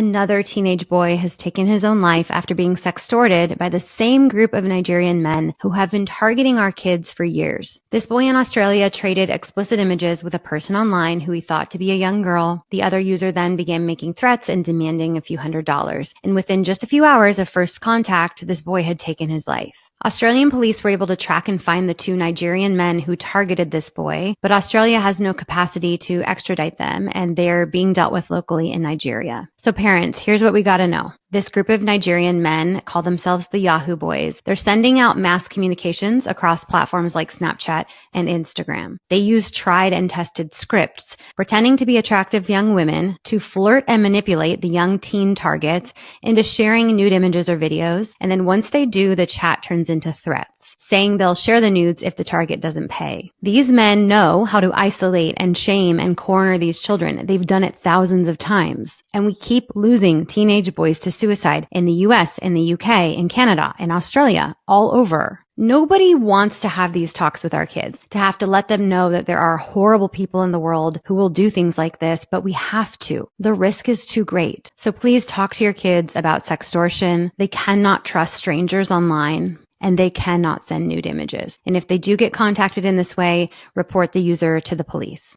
Another teenage boy has taken his own life after being sextorted by the same group of Nigerian men who have been targeting our kids for years. This boy in Australia traded explicit images with a person online who he thought to be a young girl. The other user then began making threats and demanding a few $100s. And within just a few hours of first contact, this boy had taken his life. Australian police were able to track and find the two Nigerian men who targeted this boy, but Australia has no capacity to extradite them, and they're being dealt with locally in Nigeria. So parents, here's what we gotta know. This group of Nigerian men call themselves the Yahoo Boys. They're sending out mass communications across platforms like Snapchat and Instagram. They use tried and tested scripts, pretending to be attractive young women to flirt and manipulate the young teen targets into sharing nude images or videos. And then once they do, the chat turns into threats, saying they'll share the nudes if the target doesn't pay. These men know how to isolate and shame and corner these children. They've done it thousands of times. And we keep losing teenage boys to suicide in the US, in the UK, in Canada, in Australia, all over. Nobody wants to have these talks with our kids, to have to let them know that there are horrible people in the world who will do things like this, but we have to. The risk is too great. So please talk to your kids about sextortion. They cannot trust strangers online, and they cannot send nude images. And if they do get contacted in this way, report the user to the police.